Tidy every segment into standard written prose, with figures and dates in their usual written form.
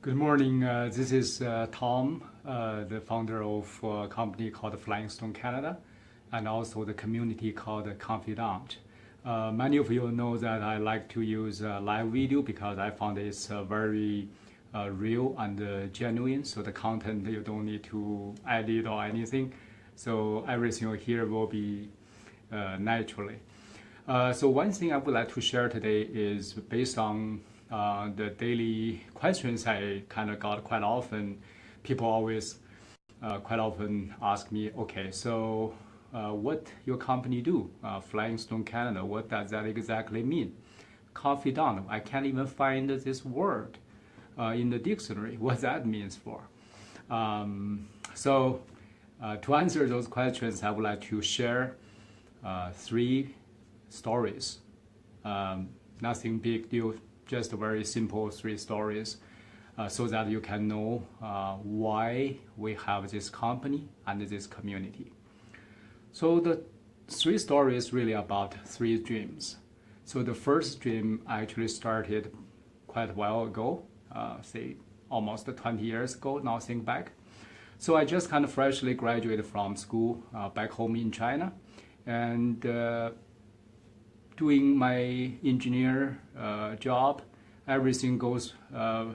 Good morning. This is Tom, the founder of a company called Flying Stone Canada, and also the community called Confidant. Many of you know that I like to use live video because I found it's very real and genuine. So the content you don't need to edit or anything. So everything here will be naturally. So one thing I would like to share today is based on the daily questions I kind of got quite often. People always quite often ask me, okay, so what your company do? Flying Stone Canada, what does that exactly mean? Confidant, I can't even find this word in the dictionary, what that means for. So to answer those questions, I would like to share three stories. Nothing big deal, just very simple three stories so that you can know why we have this company and this community. So the three stories really about three dreams. So the first dream actually started quite a while ago, say almost 20 years ago, now think back. So I just kind of freshly graduated from school back home in China, and doing my engineer job, everything goes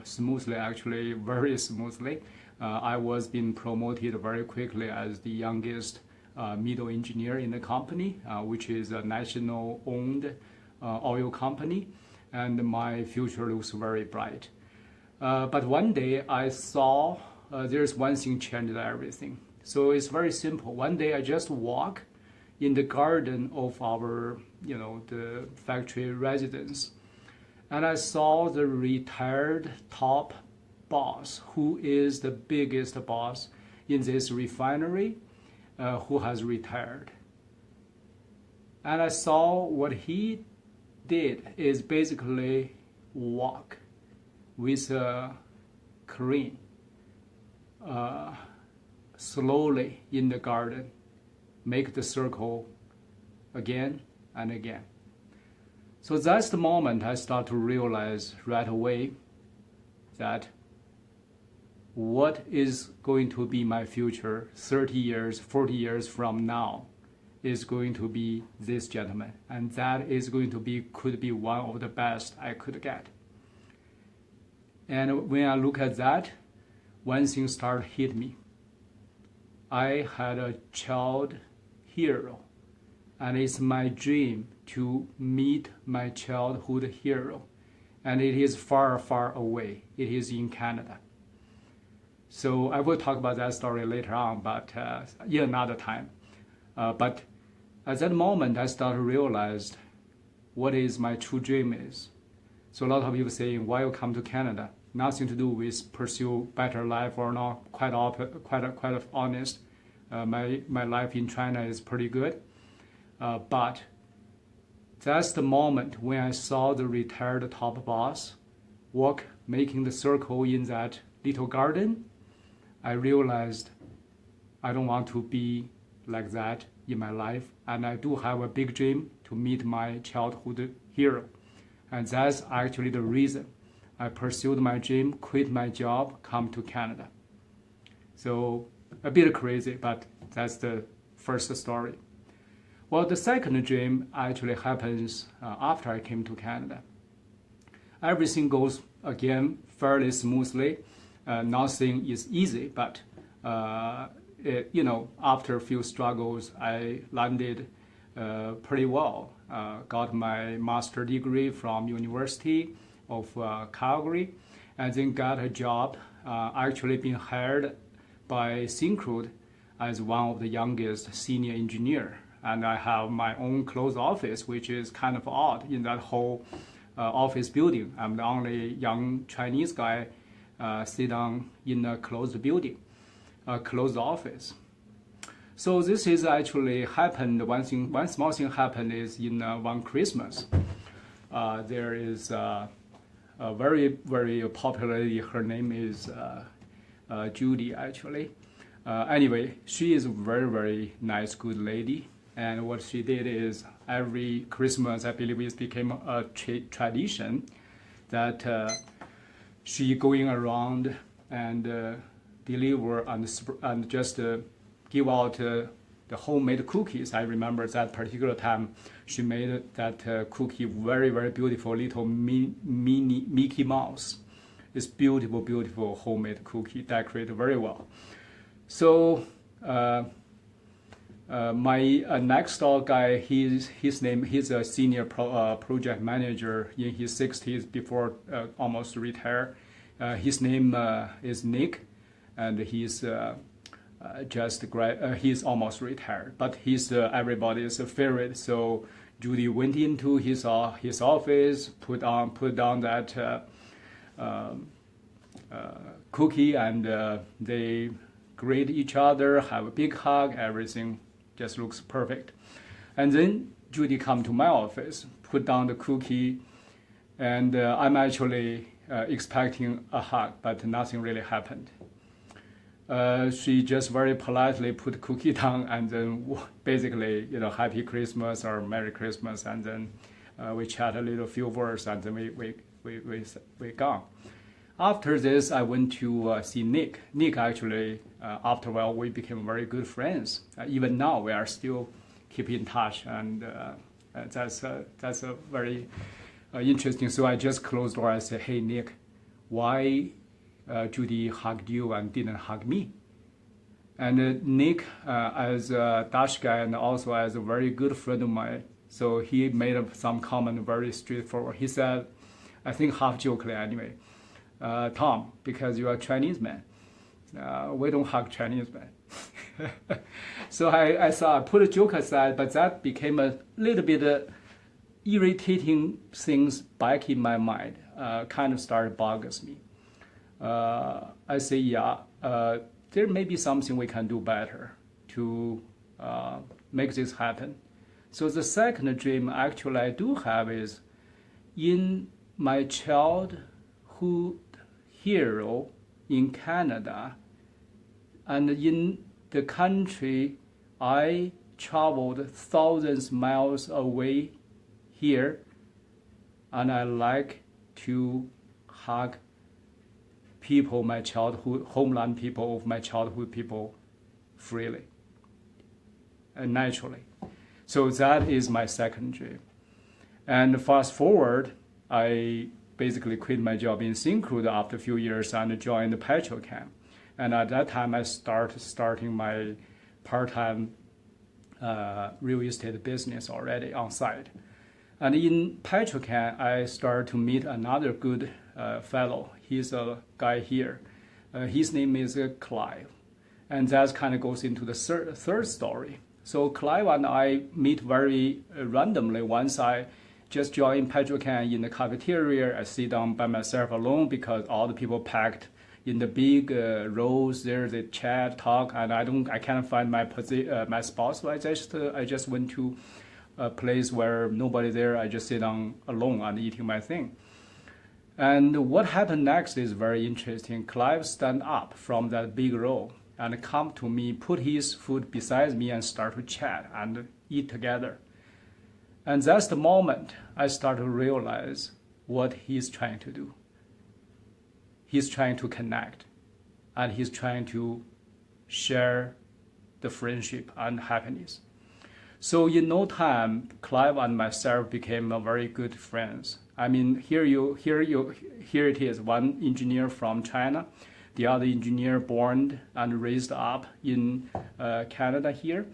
smoothly, actually very smoothly. I was being promoted very quickly as the youngest middle engineer in the company, which is a national-owned oil company, and my future looks very bright. But one day I saw there's one thing changed everything. So it's very simple. One day I just walk in the garden of our, the factory residence. And I saw the retired top boss, who is the biggest boss in this refinery, who has retired. And I saw what he did is basically walk with a crane slowly in the garden, make the circle again and again. So that's the moment I start to realize right away that what is going to be my future 30 years, 40 years from now is going to be this gentleman. And that is going to be, could be one of the best I could get. And when I look at that, one thing started hit me. I had a child hero, and it's my dream to meet my childhood hero, and it is far, far away. It is in Canada. So I will talk about that story later on, but another time. But at that moment, I started to realize what is my true dream is. So a lot of people saying, why you come to Canada? Nothing to do with pursue better life or not. Quite honest. My life in China is pretty good. But that's the moment when I saw the retired top boss walk, making the circle in that little garden. I realized I don't want to be like that in my life. And I do have a big dream to meet my childhood hero. And that's actually the reason I pursued my dream, quit my job, come to Canada. So a bit crazy, but that's the first story. Well, the second dream actually happens after I came to Canada. Everything goes, again, fairly smoothly. Nothing is easy, but, after a few struggles, I landed pretty well. Got my master's degree from University of Calgary, and then got a job, actually being hired by Syncrude as one of the youngest senior engineer. And I have my own closed office, which is kind of odd in that whole office building. I'm the only young Chinese guy sit down in a closed building, a closed office. So this is actually happened. One small thing happened is in one Christmas. There is a very, very popular lady. Her name is Judy, actually. Anyway, she is a very, very nice, good lady. And what she did is every Christmas, I believe it became a tradition that she going around and deliver and just give out the homemade cookies. I remember that particular time she made that cookie very, very beautiful little mini Mickey Mouse. It's beautiful, beautiful homemade cookie, decorated very well. So my next door guy, he's a senior project manager in his 60s before almost retire. His name is Nick, and he's he's almost retired, but he's everybody's favorite. So Judy went into his office, put down that cookie, and they greet each other, have a big hug, everything just looks perfect. And then Judy come to my office, put down the cookie, and I'm actually expecting a hug, but nothing really happened. She just very politely put the cookie down, and then basically, Happy Christmas or Merry Christmas, and then we chat a little few words, and then we gone. After this, I went to see Nick. Nick actually, after a while, we became very good friends. Even now, we are still keep in touch, and that's a very interesting. So I just closed the door. I said, "Hey, Nick, why Judy hugged you and didn't hug me?" And Nick, as a Dutch guy and also as a very good friend of mine, so he made up some comment very straightforward. He said, I think half jokingly anyway, "Tom, because you are a Chinese man, we don't hug Chinese men." So I put a joke aside, but that became a little bit irritating things back in my mind, kind of started bugs me. I say, yeah, there may be something we can do better to make this happen. So the second dream actually I do have is in my childhood hero in Canada, and in the country I traveled thousands of miles away here, and I like to hug people, my childhood, homeland people of my childhood people freely and naturally. So that is my second dream. And fast forward, I basically quit my job in Syncrude after a few years and joined the Petrochem. And at that time, I starting my part-time real estate business already on site. And in Petrochem, I started to meet another good fellow. He's a guy here. His name is Clive. And that kind of goes into the third story. So Clive and I meet very randomly. Once I just joined Petrochem in the cafeteria, I sit down by myself alone because all the people packed in the big rows there. They chat, talk, and I can't find my spot. So I just went to a place where nobody there. I just sit down alone and eating my thing. And what happened next is very interesting. Clive stand up from that big row and come to me, put his food beside me, and start to chat and eat together. And that's the moment I start to realize what he's trying to do. He's trying to connect, and he's trying to share the friendship and happiness. So in no time, Clive and myself became very good friends. I mean, here it is, one engineer from China, the other engineer born and raised up in Canada here.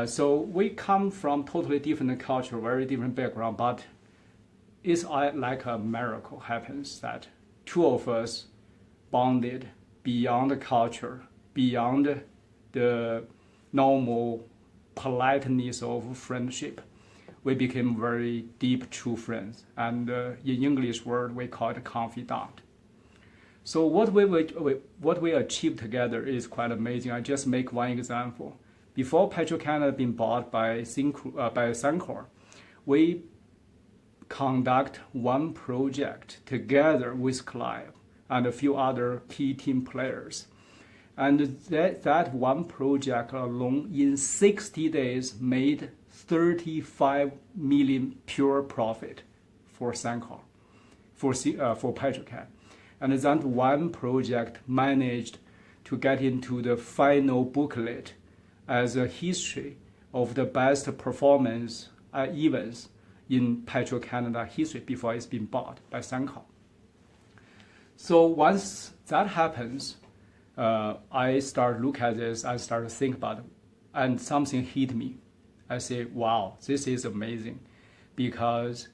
So we come from totally different culture, very different background, but it's like a miracle happens that two of us bonded beyond the culture, beyond the normal politeness of friendship. We became very deep, true friends. And in English word, we call it confidant. So what we achieved together is quite amazing. I just make one example. Before Petrochem had been bought by Suncor, we conduct one project together with Clive and a few other key team players. And that one project alone in 60 days made 35 million pure profit for Suncor, for Petrochem. And that one project managed to get into the final booklet as a history of the best performance events in Petro-Canada history before it's been bought by Suncor. So once that happens, I start look at this, I start to think about it, and something hit me. I say, wow, this is amazing, because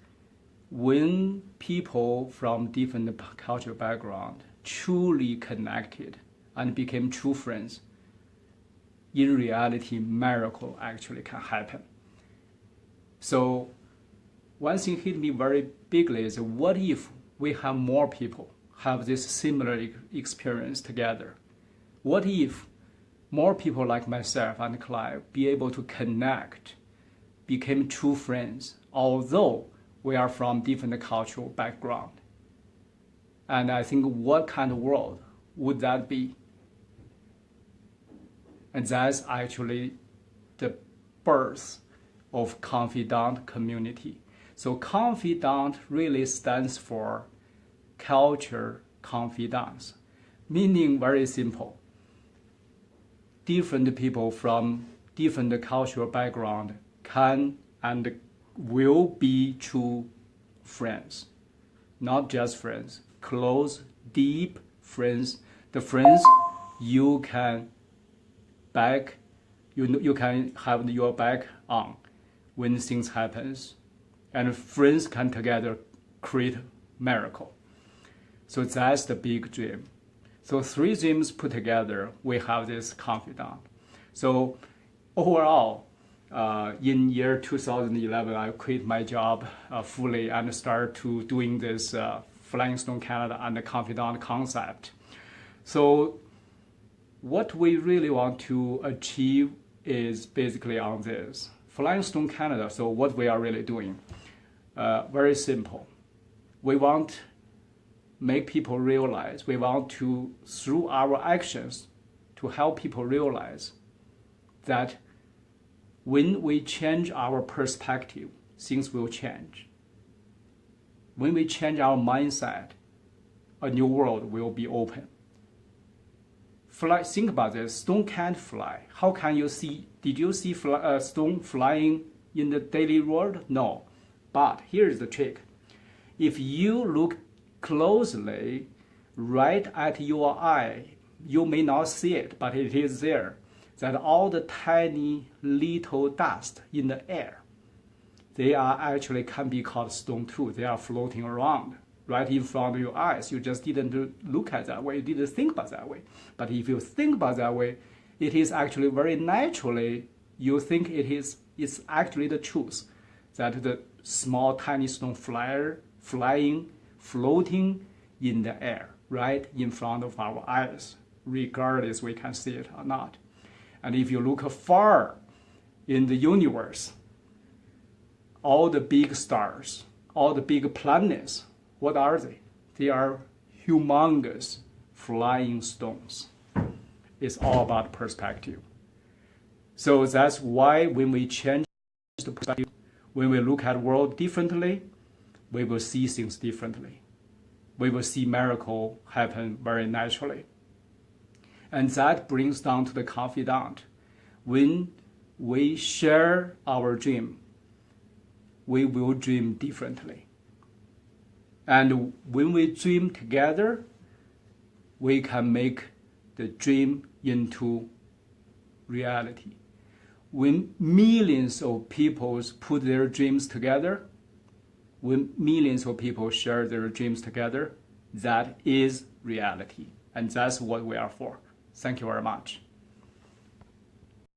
when people from different cultural background truly connected and became true friends, in reality, miracle actually can happen. So one thing hit me very bigly is, what if we have more people have this similar experience together? What if more people like myself and Clive be able to connect, become true friends, although we are from different cultural background? And I think, what kind of world would that be? And that's actually the birth of Confidant community. So Confidant really stands for culture confidence, meaning very simple. Different people from different cultural background can and will be true friends. Not just friends, close, deep friends. The friends you can you can have your back on when things happens, and friends can together create miracle. So that's the big dream. So three dreams put together, we have this Confidant. So overall, in year 2011, I quit my job fully and start to doing this Flying Stone Canada and the Confidant concept. So what we really want to achieve is basically on this. Flying Stone Canada, so what we are really doing, very simple. We want make people realize, we want to, through our actions, to help people realize that when we change our perspective, things will change. When we change our mindset, a new world will be open. Think about this. Stone can't fly. How can you see? Did you see stone flying in the daily world? No. But here's the trick. If you look closely right at your eye, you may not see it, but it is there. That all the tiny little dust in the air, they are actually can be called stone too. They are floating around right in front of your eyes. You just didn't look at that way. You didn't think about that way. But if you think about that way, it is actually very naturally, you think it's actually the truth, that the small tiny stone flying, floating in the air, right in front of our eyes, regardless we can see it or not. And if you look far in the universe, all the big stars, all the big planets, what are they? They are humongous flying stones. It's all about perspective. So that's why when we change the perspective, when we look at the world differently, we will see things differently. We will see miracles happen very naturally. And that brings down to the Confidant. When we share our dream, we will dream differently. And when we dream together, we can make the dream into reality. When millions of people put their dreams together, when millions of people share their dreams together, that is reality. And that's what we are for. Thank you very much.